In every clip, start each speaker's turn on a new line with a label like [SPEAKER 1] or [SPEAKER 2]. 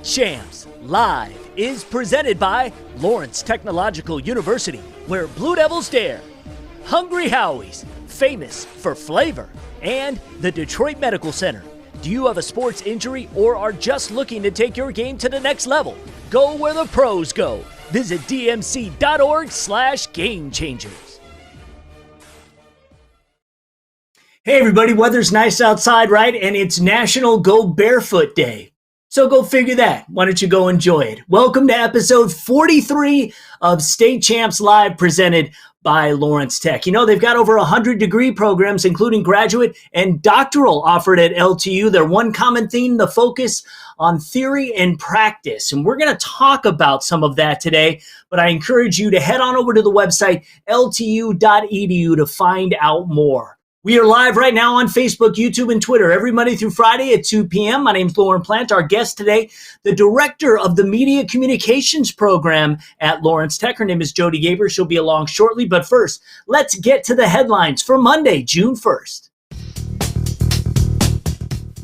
[SPEAKER 1] CHAMPS Live is presented by Lawrence Technological University, where Blue Devils dare, Hungry Howie's, famous for flavor, and the Detroit Medical Center. Do you have a sports injury or are just looking to take your game to the next level? Go where the pros go. Visit dmc.org/gamechangers. Hey everybody, weather's nice outside, right? And it's National Go Barefoot Day. So go figure that. Why don't you go enjoy it? Welcome to episode 43 of State Champs Live, presented by Lawrence Tech. You know, they've got over 100 degree programs, including graduate and doctoral, offered at LTU. Their one common theme, the focus on theory and practice. And we're going to talk about some of that today, but I encourage you to head on over to the website, ltu.edu, to find out more. We are live right now on Facebook, YouTube, and Twitter every Monday through Friday at 2 p.m. My name is Lauren Plant. Our guest today, the director of the Media Communications Program at Lawrence Tech. Her name is Jody Gaber. She'll be along shortly. But first, let's get to the headlines for Monday, June 1st.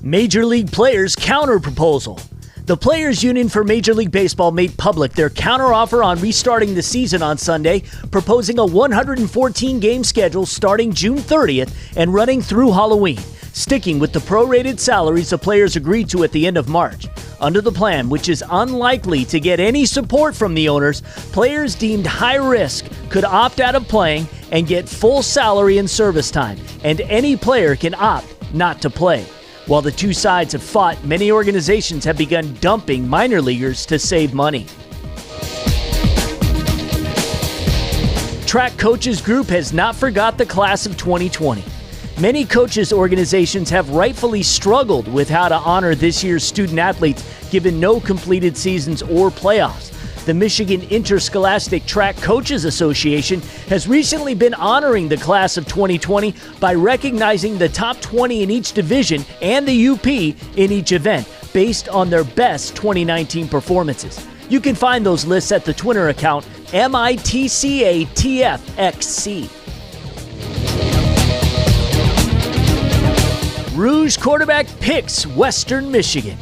[SPEAKER 1] Major League players counter proposal. The Players Union for Major League Baseball made public their counteroffer on restarting the season on Sunday, proposing a 114-game schedule starting June 30th and running through Halloween, sticking with the prorated salaries the players agreed to at the end of March. Under the plan, which is unlikely to get any support from the owners, players deemed high risk could opt out of playing and get full salary and service time, and any player can opt not to play. While the two sides have fought, many organizations have begun dumping minor leaguers to save money. Track Coaches Group has not forgot the class of 2020. Many coaches organizations have rightfully struggled with how to honor this year's student athletes, given no completed seasons or playoffs. The Michigan Interscholastic Track Coaches Association has recently been honoring the class of 2020 by recognizing the top 20 in each division and the UP in each event based on their best 2019 performances. You can find those lists at the Twitter account MITCATFXC. Rouge quarterback picks Western Michigan.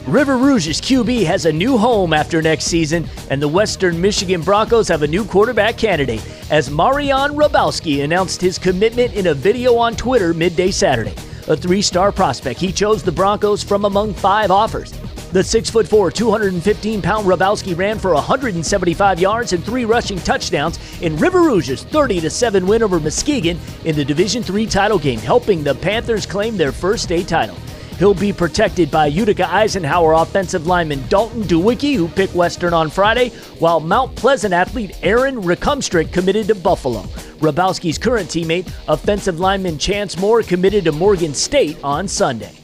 [SPEAKER 1] River Rouge's QB has a new home after next season, and the Western Michigan Broncos have a new quarterback candidate, as Marian Rabowski announced his commitment in a video on Twitter midday Saturday. A three-star prospect, he chose the Broncos from among 5 offers. The 6'4", 215-pound Rabowski ran for 175 yards and 3 rushing touchdowns in River Rouge's 30-7 win over Muskegon in the Division III title game, helping the Panthers claim their first state title. He'll be protected by Utica Eisenhower offensive lineman Dalton Dewicki, who picked Western on Friday, while Mount Pleasant athlete Aaron Recumstrick committed to Buffalo. Rabowski's current teammate, offensive lineman Chance Moore, committed to Morgan State on Sunday.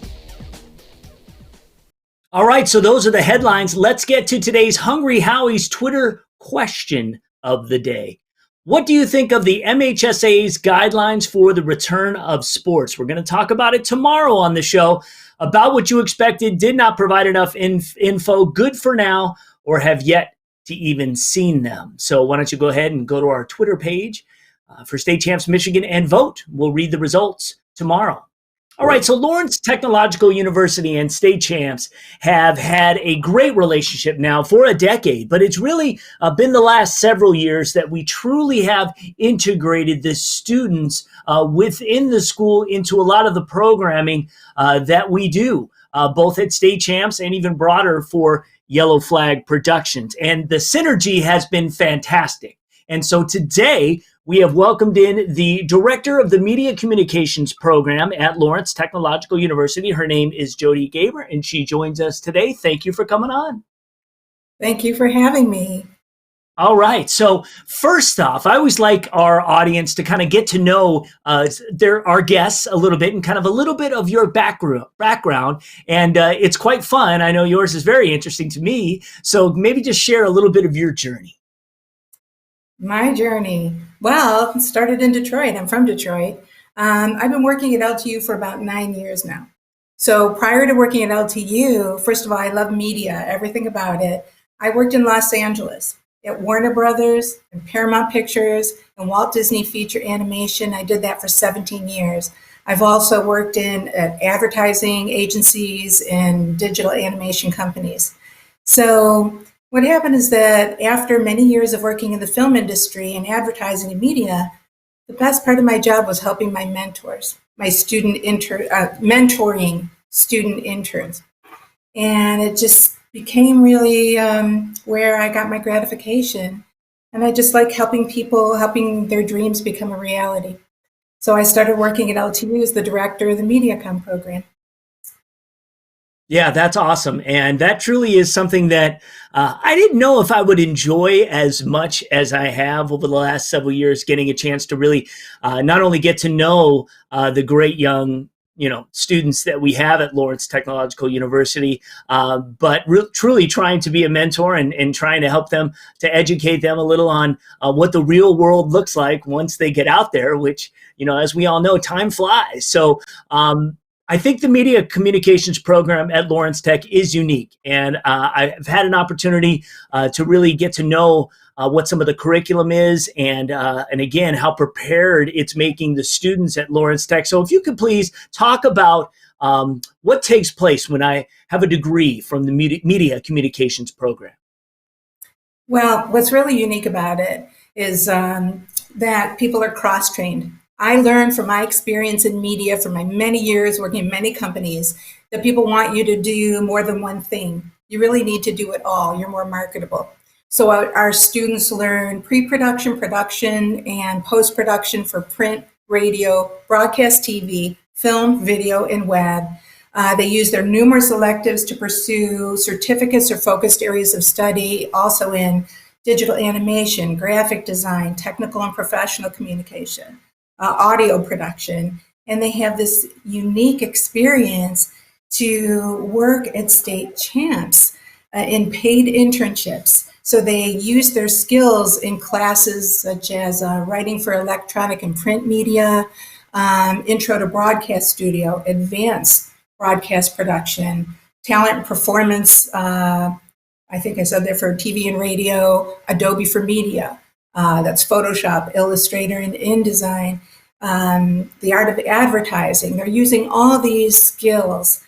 [SPEAKER 1] All right, so those are the headlines. Let's get to today's Hungry Howie's Twitter question of the day. What do you think of the MHSA's guidelines for the return of sports? We're going to talk about it tomorrow on the show, about what you expected, did not provide enough info, good for now, or have yet to even seen them. So why don't you go ahead and go to our Twitter page for State Champs Michigan and vote. We'll read the results tomorrow. All right, so Lawrence Technological University and State Champs have had a great relationship now for a decade, but it's really been the last several years that we truly have integrated the students within the school into a lot of the programming that we do, both at State Champs and even broader for Yellow Flag Productions. And the synergy has been fantastic. And so today, we have welcomed in the director of the Media Communications Program at Lawrence Technological University. Her name is Jody Gaber, and she joins us today. Thank you for coming on.
[SPEAKER 2] Thank you for having me.
[SPEAKER 1] All right. So first off, I always like our audience to kind of get to know our guests a little bit and kind of a little bit of your background. And it's quite fun. I know yours is very interesting to me. So maybe just share a little bit of your journey.
[SPEAKER 2] My journey. Well, it started in Detroit. I'm from Detroit. I've been working at LTU for about 9 years now. So prior to working at LTU, first of all, I love media, everything about it. I worked in Los Angeles at Warner Brothers and Paramount Pictures and Walt Disney Feature Animation. I did that for 17 years. I've also worked in advertising agencies and digital animation companies. So what happened is that after many years of working in the film industry and advertising and media, the best part of my job was helping my mentors, mentoring student interns. And it just became really where I got my gratification. And I just like helping people, helping their dreams become a reality. So I started working at LTU as the director of the MediaCom program.
[SPEAKER 1] Yeah, that's awesome. And that truly is something that I didn't know if I would enjoy as much as I have over the last several years, getting a chance to really not only get to know the great young students that we have at Lawrence Technological University, but truly trying to be a mentor and trying to help them, to educate them a little on what the real world looks like once they get out there, which, as we all know, time flies. So I think the media communications program at Lawrence Tech is unique, and I've had an opportunity to really get to know what some of the curriculum is, and again, how prepared it's making the students at Lawrence Tech. So if you could please talk about what takes place when I have a degree from the media communications program.
[SPEAKER 2] Well, what's really unique about it is that people are cross-trained. I learned from my experience in media, from my many years working in many companies, that people want you to do more than one thing. You really need to do it all. You're more marketable. So our students learn pre-production, production, and post-production for print, radio, broadcast TV, film, video, and web. They use their numerous electives to pursue certificates or focused areas of study, also in digital animation, graphic design, technical and professional communication, audio production. And they have this unique experience to work at state champs in paid internships. So they use their skills in classes such as writing for electronic and print media, intro to broadcast studio, advanced broadcast production, talent and performance. I think I said there for TV and radio, Adobe for media. That's Photoshop, Illustrator, and InDesign. The art of advertising. They're using all these skills.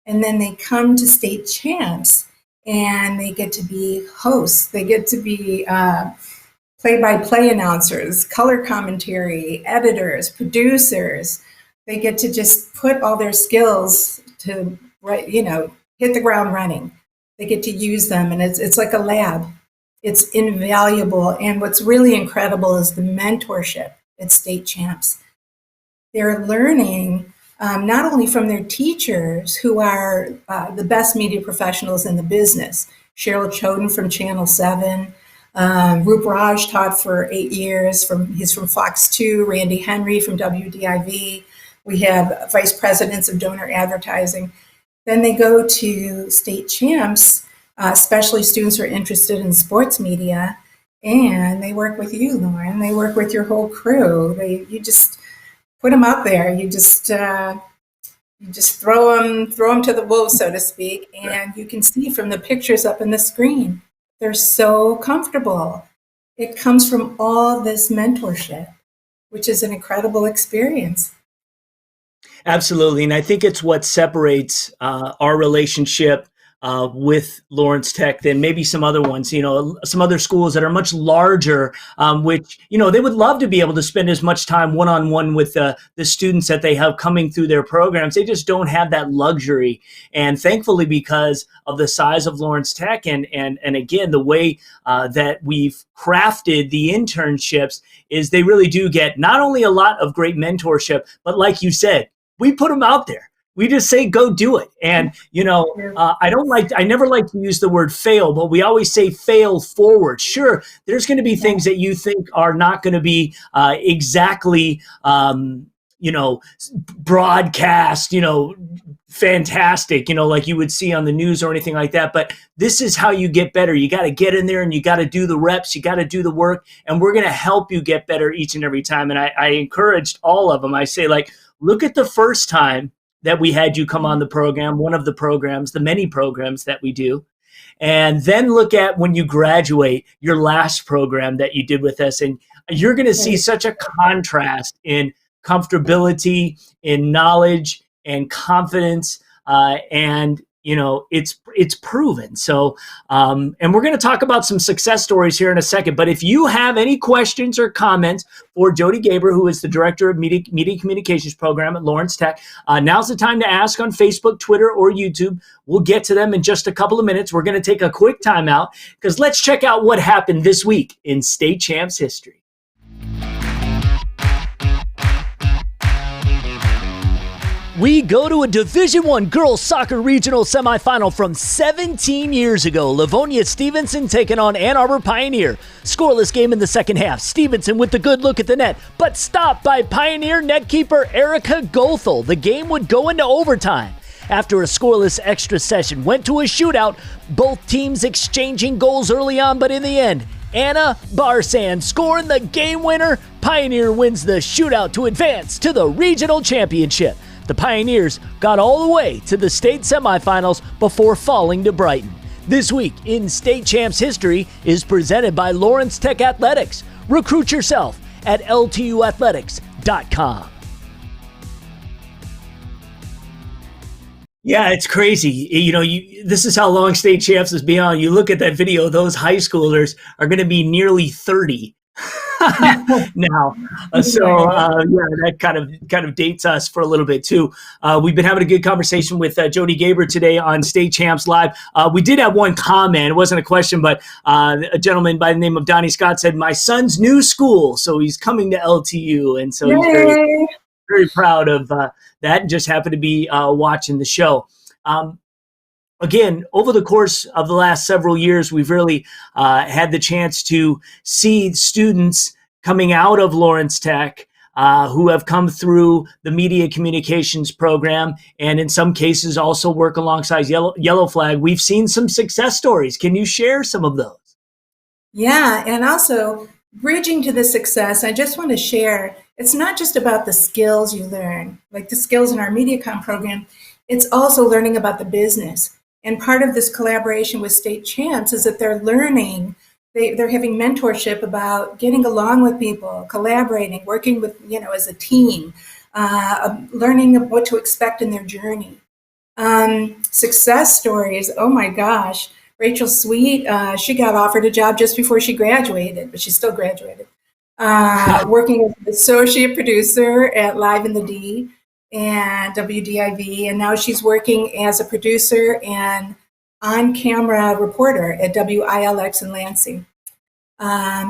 [SPEAKER 2] And then they come to state champs and they get to be hosts. They get to be play-by-play announcers, color commentary, editors, producers. They get to just put all their skills to, hit the ground running. They get to use them, and it's like a lab. It's invaluable. And what's really incredible is the mentorship at state champs. They're learning not only from their teachers, who are the best media professionals in the business. Cheryl Choden from Channel 7, Roop Raj taught for 8 years. He's from Fox 2, Randy Henry from WDIV. We have vice presidents of donor advertising. Then they go to state champs, especially students who are interested in sports media, and they work with you, Lauren. They work with your whole crew. You just put them out there. You just throw them to the wolves, so to speak, and you can see from the pictures up in the screen, they're so comfortable. It comes from all this mentorship, which is an incredible experience.
[SPEAKER 1] Absolutely. And I think it's what separates our relationship with Lawrence Tech than maybe some other ones, some other schools that are much larger, which, they would love to be able to spend as much time one-on-one with the students that they have coming through their programs. They just don't have that luxury. And thankfully, because of the size of Lawrence Tech and again, the way that we've crafted the internships, is they really do get not only a lot of great mentorship, but like you said, we put them out there. We just say, go do it. And, I never like to use the word fail, but we always say fail forward. Sure, there's going to be things that you think are not going to be exactly, broadcast, fantastic, like you would see on the news or anything like that. But this is how you get better. You got to get in there and you got to do the reps. You got to do the work. And we're going to help you get better each and every time. And I encouraged all of them. I say, look at the first time that we had you come on the program, one of the programs, the many programs that we do. And then look at when you graduate, your last program that you did with us. And you're going to see such a contrast in comfortability, in knowledge and confidence, and it's proven. So, and we're going to talk about some success stories here in a second. But if you have any questions or comments for Jody Gaber, who is the director of media communications program at Lawrence Tech, now's the time to ask on Facebook, Twitter, or YouTube. We'll get to them in just a couple of minutes. We're going to take a quick timeout because let's check out what happened this week in state champs history. We go to a Division I girls soccer regional semifinal from 17 years ago. Livonia Stevenson taking on Ann Arbor Pioneer. Scoreless game in the second half. Stevenson with the good look at the net, but stopped by Pioneer netkeeper Erica Gothel. The game would go into overtime. After a scoreless extra session, went to a shootout. Both teams exchanging goals early on, but in the end, Anna Barsan scoring the game winner. Pioneer wins the shootout to advance to the regional championship. The Pioneers got all the way to the state semifinals before falling to Brighton. This week in State Champs history is presented by Lawrence Tech Athletics. Recruit yourself at ltuathletics.com. Yeah, it's crazy. This is how long State Champs has been on. You look at that video, those high schoolers are going to be nearly 30 now. That kind of dates us for a little bit too. We've been having a good conversation with Jody Gaber today on State Champs Live. We did have one comment. It wasn't a question, but a gentleman by the name of Donnie Scott said, "My son's new school, so he's coming to LTU," and so he's very, very proud of that. And just happened to be watching the show. Again, over the course of the last several years, we've really had the chance to see students coming out of Lawrence Tech who have come through the media communications program, and in some cases also work alongside Yellow Flag. We've seen some success stories. Can you share some of those?
[SPEAKER 2] Yeah, and also bridging to the success, I just want to share, it's not just about the skills you learn, like the skills in our MediaCom program, it's also learning about the business. And part of this collaboration with State Champs is that they're learning, they're having mentorship about getting along with people, collaborating, working with, as a team, learning what to expect in their journey. Success stories, oh my gosh. Rachel Sweet, she got offered a job just before she graduated, but she still graduated, working as an associate producer at Live in the D and WDIV, and now she's working as a producer and on-camera reporter at WILX in Lansing.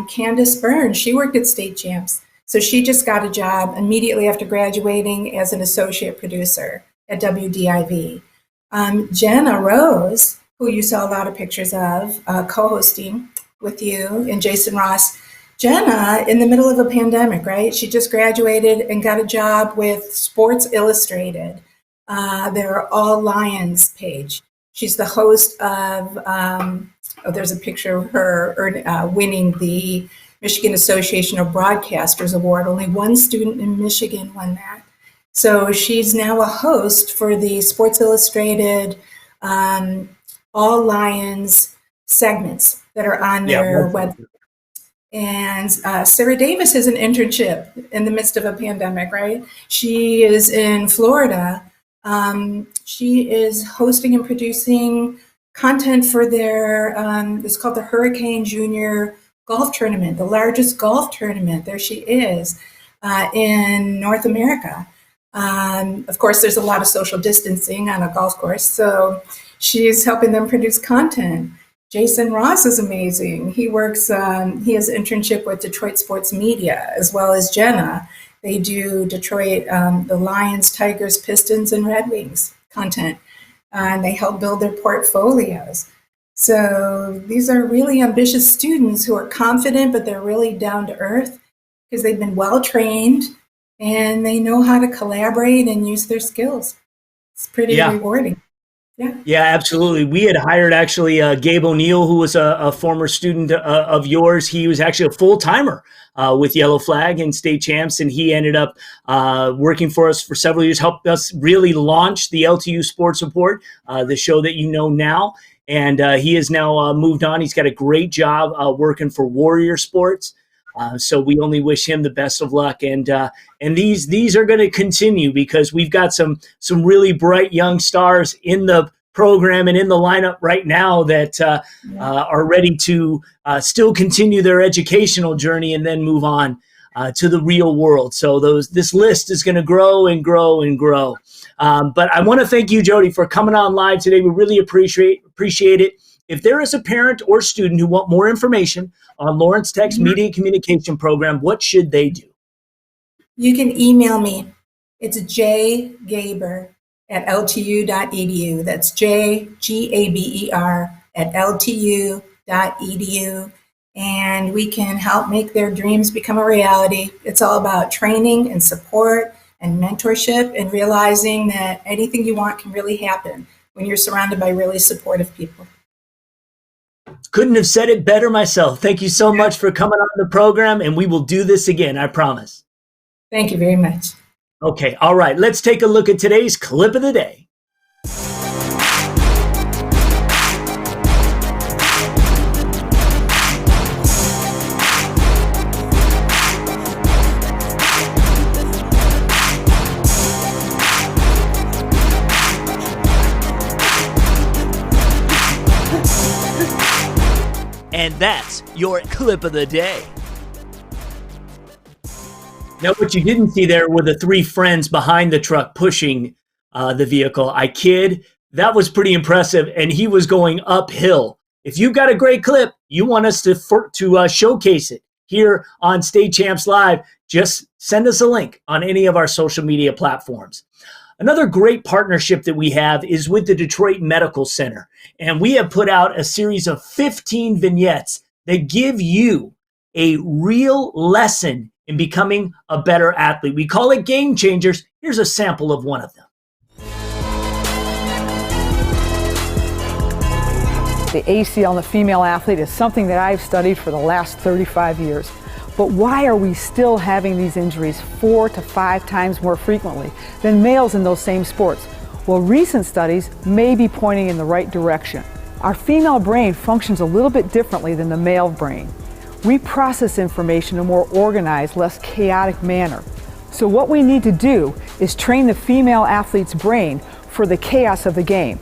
[SPEAKER 2] Candace Burns, she worked at State Champs, so she just got a job immediately after graduating as an associate producer at WDIV. Jenna Rose, who you saw a lot of pictures of, co-hosting with you and Jason Ross. Jenna, in the middle of a pandemic, right? She just graduated and got a job with Sports Illustrated, their All Lions page. She's the host of, there's a picture of her winning the Michigan Association of Broadcasters Award. Only one student in Michigan won that. So she's now a host for the Sports Illustrated All Lions segments that are on their website. And Sarah Davis has an internship in the midst of a pandemic, right? She is in Florida. She is hosting and producing content for their, it's called the Hurricane Junior Golf Tournament, the largest golf tournament. There she is in North America. Of course, there's a lot of social distancing on a golf course, so she's helping them produce content. Jason Ross is amazing. He works, he has an internship with Detroit Sports Media, as well as Jenna. They do Detroit, the Lions, Tigers, Pistons, and Red Wings content, and they help build their portfolios. So these are really ambitious students who are confident, but they're really down to earth because they've been well trained and they know how to collaborate and use their skills. It's pretty rewarding.
[SPEAKER 1] Yeah, absolutely. We had hired actually Gabe O'Neill, who was a former student of yours. He was actually a full-timer with Yellow Flag and State Champs, and he ended up working for us for several years, helped us really launch the LTU Sports Report, the show that you know now. And he has now moved on. He's got a great job working for Warrior Sports. So we only wish him the best of luck, and these are going to continue because we've got some really bright young stars in the program and in the lineup right now that are ready to still continue their educational journey and then move on to the real world. So this list is going to grow and grow and grow. But I want to thank you, Jody, for coming on live today. We really appreciate it. If there is a parent or student who want more information on Lawrence Tech's Media Communication program, what should they do?
[SPEAKER 2] You can email me. It's jgaber@ltu.edu. That's jgaber@ltu.edu. And we can help make their dreams become a reality. It's all about training and support and mentorship and realizing that anything you want can really happen when you're surrounded by really supportive people.
[SPEAKER 1] Couldn't have said it better myself. Thank you so much for coming on the program, and we will do this again, I promise.
[SPEAKER 2] Thank you very much.
[SPEAKER 1] Okay, all right, let's take a look at today's clip of the day. And that's your clip of the day. Now, what you didn't see there were the three friends behind the truck pushing the vehicle. I kid. That was pretty impressive, and he was going uphill. If you've got a great clip, you want us to showcase it here on State Champs Live, just send us a link on any of our social media platforms. Another great partnership that we have is with the Detroit Medical Center, and we have put out a series of 15 vignettes that give you a real lesson in becoming a better athlete. We call it Game Changers. Here's a sample of one of them.
[SPEAKER 3] The ACL in the female athlete is something that I've studied for the last 35 years. But why are we still having these injuries 4 to 5 times more frequently than males in those same sports? Well, recent studies may be pointing in the right direction. Our female brain functions a little bit differently than the male brain. We process information in a more organized, less chaotic manner. So what we need to do is train the female athlete's brain for the chaos of the game.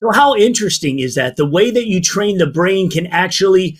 [SPEAKER 1] So how interesting is that? The way that you train the brain can actually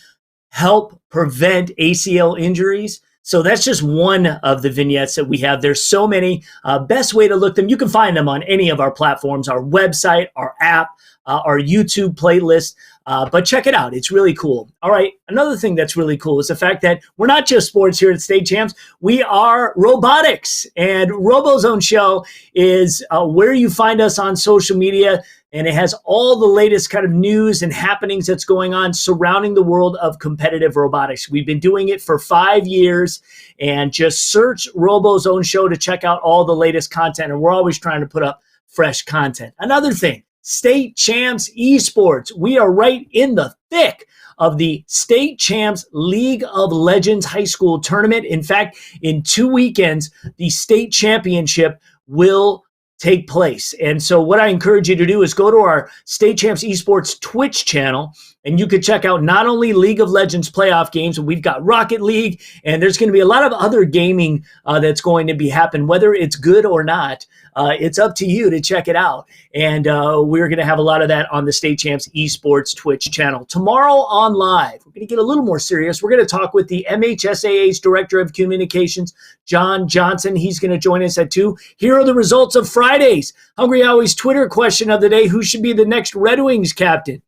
[SPEAKER 1] help prevent ACL injuries. So that's just one of the vignettes that we have. There's so many. Best way to look them, you can find them on any of our platforms, our website, our app, our YouTube playlist. But check it out. It's really cool. All right. Another thing that's really cool is the fact that we're not just sports here at State Champs. We are robotics. And RoboZone Show is where you find us on social media. And it has all the latest kind of news and happenings that's going on surrounding the world of competitive robotics. We've been doing it for 5 years, and just search RoboZone Show to check out all the latest content. And we're always trying to put up fresh content. Another thing, State Champs Esports. We are right in the thick of the State Champs League of Legends High School Tournament. In fact, in 2 weekends, the state championship will take place. And so what I encourage you to do is go to our State Champs Esports Twitch channel, and you could check out not only League of Legends playoff games, but we've got Rocket League, and there's going to be a lot of other gaming that's going to be happening, whether it's good or not. It's up to you to check it out. And we're going to have a lot of that on the State Champs Esports Twitch channel. Tomorrow on Live, we're going to get a little more serious. We're going to talk with the MHSAA's Director of Communications, John Johnson. He's going to join us at 2. Here are the results of Friday's Hungry Howie's Twitter question of the day. Who should be the next Red Wings captain?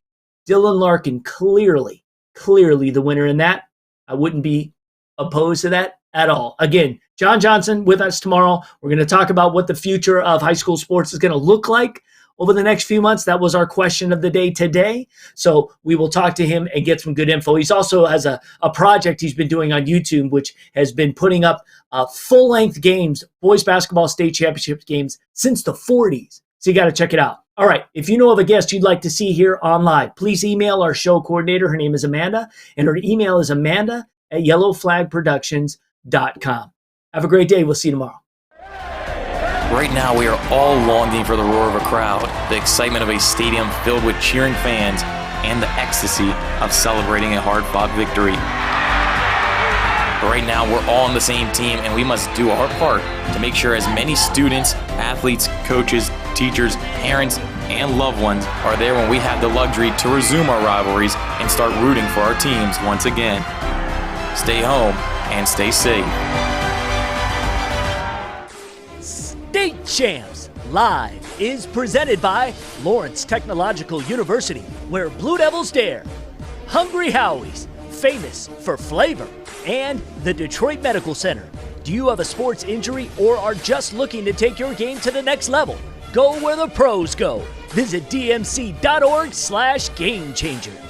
[SPEAKER 1] Dylan Larkin, clearly the winner in that. I wouldn't be opposed to that at all. Again, John Johnson with us tomorrow. We're going to talk about what the future of high school sports is going to look like over the next few months. That was our question of the day today. So we will talk to him and get some good info. He's also has a project he's been doing on YouTube, which has been putting up full-length games, boys basketball state championship games since the 40s. So you got to check it out. All right. If you know of a guest you'd like to see here on live, please email our show coordinator. Her name is Amanda, and her email is amanda@yellowflagproductions.com. Have a great day. We'll see you tomorrow.
[SPEAKER 4] Right now, we are all longing for the roar of a crowd, the excitement of a stadium filled with cheering fans, and the ecstasy of celebrating a hard-fought victory. But right now, we're all on the same team, and we must do our part to make sure as many students, athletes, coaches, teachers, parents, and loved ones are there when we have the luxury to resume our rivalries and start rooting for our teams once again. Stay home and stay safe.
[SPEAKER 1] State Champs Live is presented by Lawrence Technological University, where Blue Devils dare, Hungry Howie's, famous for flavor, and the Detroit Medical Center. Do you have a sports injury or are just looking to take your game to the next level? Go where the pros go. Visit dmc.org/gamechanger.